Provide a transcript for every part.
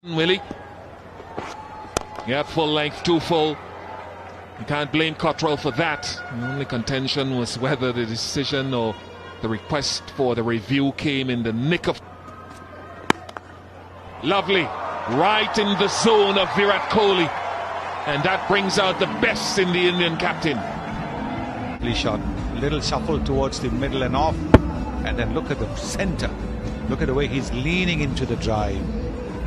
Willie. Yeah, full length, too full. You can't blame Cottrell for that. The only contention was whether the decision or the request for the review came in the nick of... Lovely. Right in the zone of Virat Kohli. And that brings out the best in the Indian captain. Shot. Little shuffle towards the middle and off. And then look at the center. Look at the way he's leaning into the drive.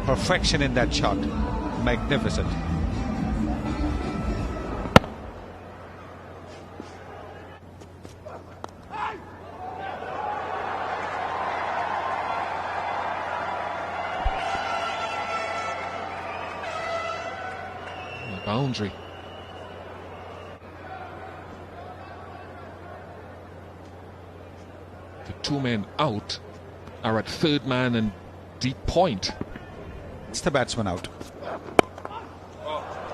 Perfection in that shot. Magnificent. Boundary. The two men out are at third man and deep point. It's the batsman out.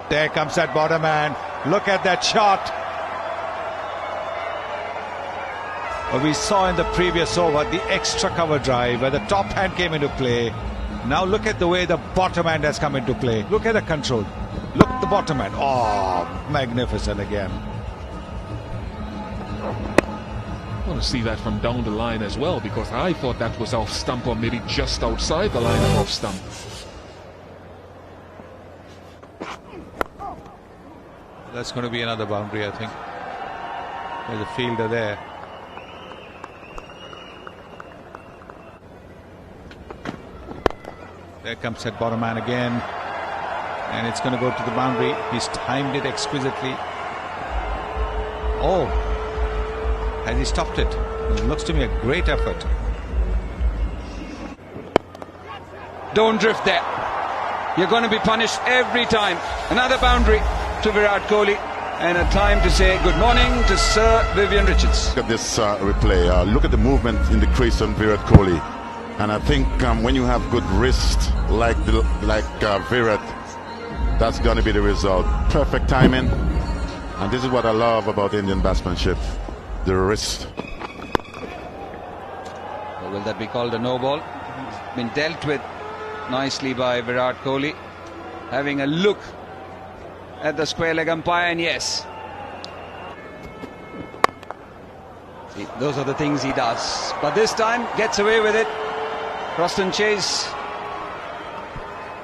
There comes that bottom man. Look at that shot. Well, we saw in the previous over the extra cover drive where the top hand came into play. Now look at the way the bottom hand has come into play. Look at the control. Look at the bottom hand. Oh, magnificent again. I want to see that from down the line as well, because I thought that was off stump or maybe just outside the line of off stump. That's going to be another boundary, I think. There's a fielder there. There comes that bottom man again. And it's going to go to the boundary. He's timed it exquisitely. Oh, has he stopped it? It looks to me a great effort. Don't drift there. You're going to be punished every time. Another boundary to Virat Kohli. And a time to say good morning to Sir Vivian Richards. Look at this replay. Look at the movement in the crease on Virat Kohli. And I think when you have good wrist like Virat, that's going to be the result. Perfect timing. And this is what I love about Indian batsmanship. The wrist. Or will that be called a no ball? Been dealt with nicely by Virat Kohli. Having a look at the square leg umpire, and yes. See, those are the things he does. But this time, gets away with it. Croston Chase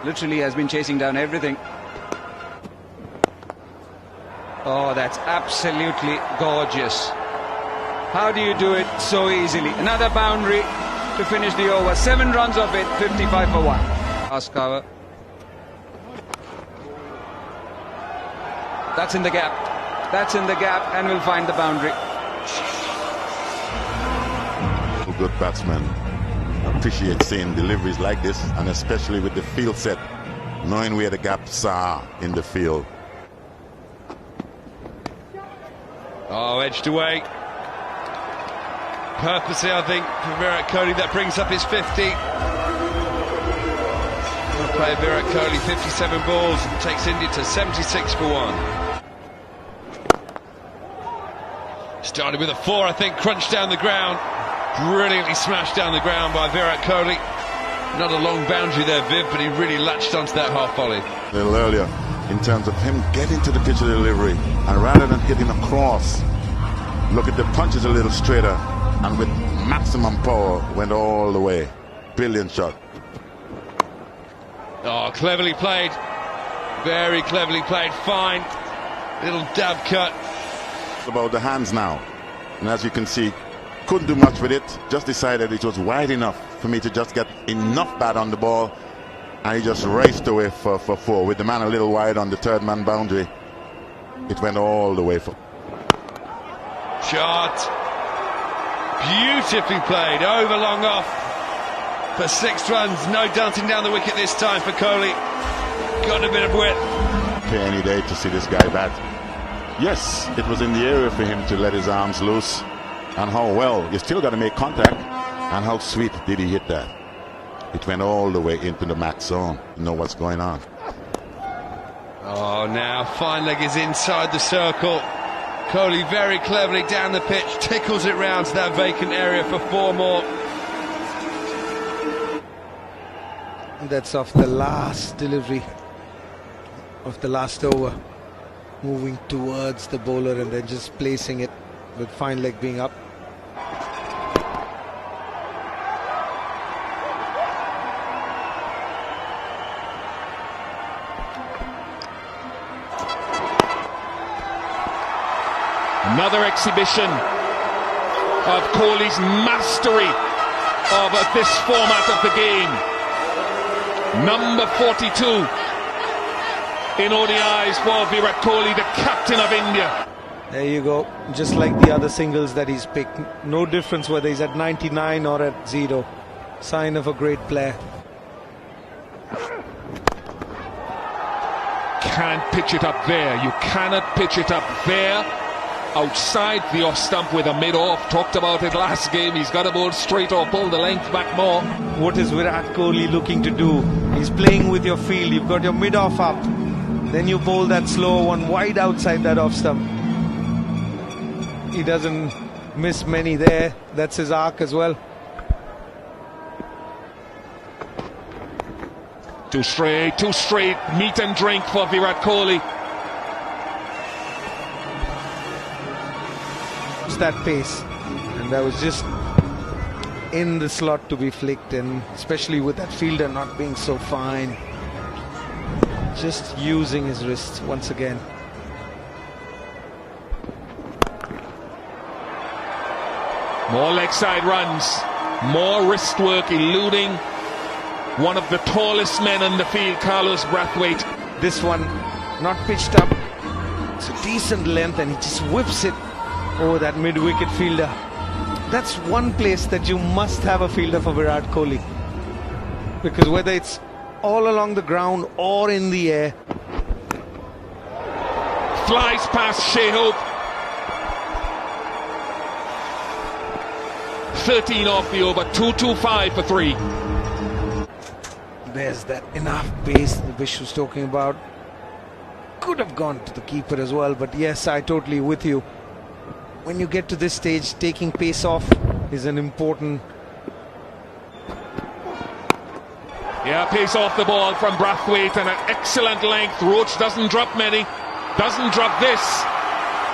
literally has been chasing down everything. Oh, that's absolutely gorgeous. How do you do it so easily? Another boundary to finish the over. 7 runs of it, 55 for 1. Last cover. That's in the gap. That's in the gap, and we'll find the boundary. Good batsman. Appreciate seeing deliveries like this, and especially with the field set, knowing where the gaps are in the field. Oh, edged away. Purposely, I think, for Virat Kohli. That brings up his 50. Well played, Virat Kohli, 57 balls, and takes India to 76 for 1. Started with a 4, I think, crunched down the ground. Brilliantly smashed down the ground by Virat Kohli. Not a long boundary there, Viv, but he really latched onto that half volley. A little earlier, in terms of him getting to the pitch of delivery, and rather than hitting across, look at the punches a little straighter, and with maximum power, went all the way. Brilliant shot. Oh, cleverly played. Very cleverly played. Fine. Little dab cut. It's about the hands now. And as you can see, couldn't do much with it. Just decided it was wide enough for me to just get enough bat on the ball. And he just raced away for 4. With the man a little wide on the third man boundary, it went all the way for... Shot. Beautifully played. Over long off for 6 runs. No dancing down the wicket this time for Kohli. Got a bit of width. Okay, any day to see this guy bat. Yes, it was in the area for him to let his arms loose. And how well, you still got to make contact. And how sweet did he hit that? It went all the way into the max zone. You know what's going on. Oh, now fine leg is inside the circle. Kohli very cleverly down the pitch, tickles it round to that vacant area for 4 more. that's of the last delivery of the last over, moving towards the bowler and then just placing it with fine leg being up. Another exhibition of Kohli's mastery of this format of the game. Number 42 in ODIs for Virat Kohli, the captain of India. There you go, just like the other singles that he's picked. No difference whether he's at 99 or at 0. Sign of a great player. Can't pitch it up there. You cannot pitch it up there. Outside the off stump with a mid-off. Talked about it last game. He's got to bowl straight or pull the length back more. What is Virat Kohli looking to do? He's playing with your field. You've got your mid-off up. Then you bowl that slow one wide outside that off stump. He doesn't miss many there. That's his arc as well. Too straight, meat and drink for Virat Kohli. That pace, and that was just in the slot to be flicked, and especially with that fielder not being so fine, just using his wrists once again. More leg side runs, more wrist work, eluding one of the tallest men in the field, Carlos Brathwaite. This one not pitched up, it's a decent length, and he just whips it over that mid-wicket fielder. That's one place that you must have a fielder for Virat Kohli, because whether it's all along the ground or in the air. Flies past Shea Hope. 13 off the over, 225 for 3. There's that enough pace that Vish was talking about. Could have gone to the keeper as well, but yes, I totally with you. When you get to this stage, taking pace off is an important... Yeah, pace off the ball from Brathwaite and an excellent length. Roach doesn't drop many, doesn't drop this.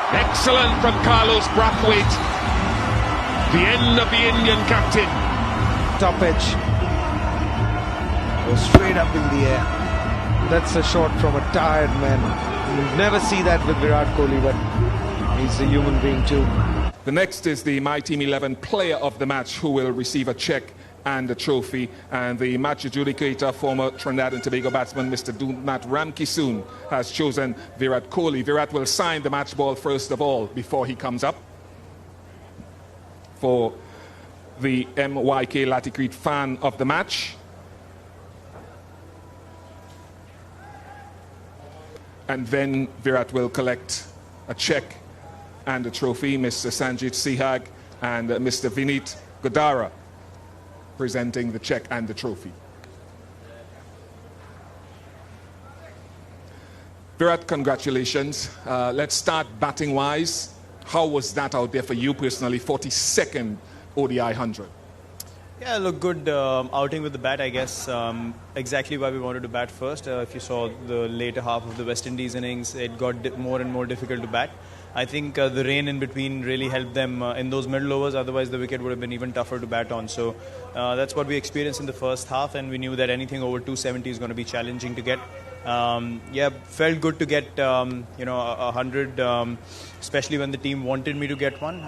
Excellent from Carlos Brathwaite. The end of the Indian captain. Top edge. Goes straight up in the air. That's a shot from a tired man. You'll never see that with Virat Kohli, but he's a human being too. The next is the My Team 11 player of the match, who will receive a check and a trophy. And the match adjudicator, former Trinidad and Tobago batsman Mr. Dunat Ramkisoon, has chosen Virat Kohli. Virat will sign the match ball first of all before he comes up for the MYK Latikreet fan of the match. And then Virat will collect a check and a trophy. Mr. Sanjit Sihag and Mr. Vineet Godara presenting the check and the trophy. Virat, congratulations. Let's start batting wise. How was that out there for you personally? 42nd ODI 100. Yeah, look, good outing with the bat, I guess. Exactly why we wanted to bat first. If you saw the later half of the West Indies innings, it got more and more difficult to bat. I think the rain in between really helped them in those middle overs. Otherwise, the wicket would have been even tougher to bat on. So that's what we experienced in the first half, and we knew that anything over 270 is going to be challenging to get. Yeah, felt good to get 100, especially when the team wanted me to get one.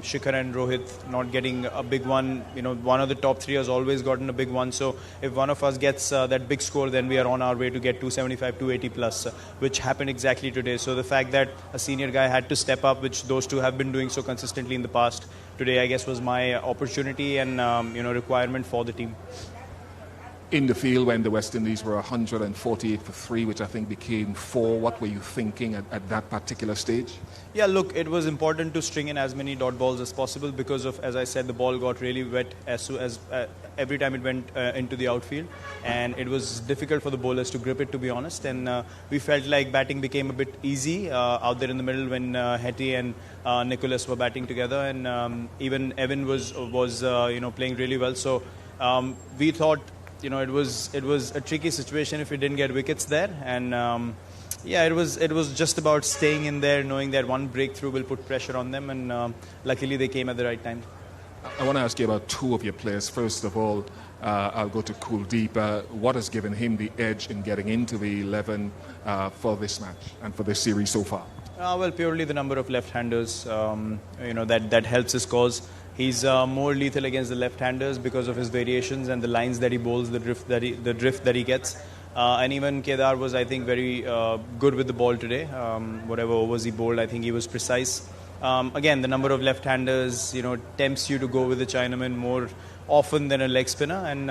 Shikhar and Rohit not getting a big one. One of the top three has always gotten a big one. So if one of us gets that big score, then we are on our way to get 275, 280 plus, which happened exactly today. So the fact that a senior guy had to step up, which those two have been doing so consistently in the past, today I guess was my opportunity and requirement for the team. In the field when the West Indies were 148 for 3, which I think became 4. What were you thinking at that particular stage? Yeah, look, it was important to string in as many dot balls as possible because of, as I said, the ball got really wet as every time it went into the outfield, and it was difficult for the bowlers to grip it, to be honest. And we felt like batting became a bit easy out there in the middle when Hetty and Nicholas were batting together, and even Evan was playing really well. So we thought you know, it was a tricky situation if we didn't get wickets there, and yeah, it was just about staying in there, knowing that one breakthrough will put pressure on them, and luckily they came at the right time. I want to ask you about two of your players. First of all, I'll go to Kuldeep. What has given him the edge in getting into the 11 for this match and for this series so far? Well, purely the number of left-handers, you know, that helps his cause. He's more lethal against the left-handers because of his variations and the lines that he bowls, the drift that he gets. And even Kedar was, I think, very good with the ball today. Whatever overs he bowled, I think he was precise. Again, the number of left-handers, you know, tempts you to go with the Chinaman more often than a leg spinner. And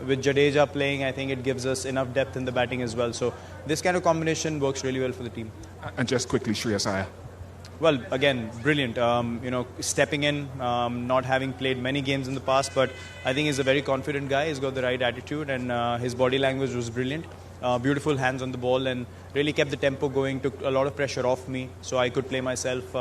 with Jadeja playing, I think it gives us enough depth in the batting as well. So this kind of combination works really well for the team. And just quickly, Shreyas Iyer. Well, again, brilliant. You know, stepping in, not having played many games in the past, but I think he's a very confident guy. He's got the right attitude, and his body language was brilliant. Beautiful hands on the ball, and really kept the tempo going. Took a lot of pressure off me, so I could play myself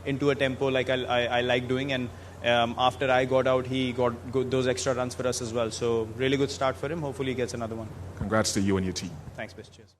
into a tempo like I like doing. And after I got out, he got those extra runs for us as well. So really good start for him. Hopefully, he gets another one. Congrats to you and your team. Thanks, best. Cheers.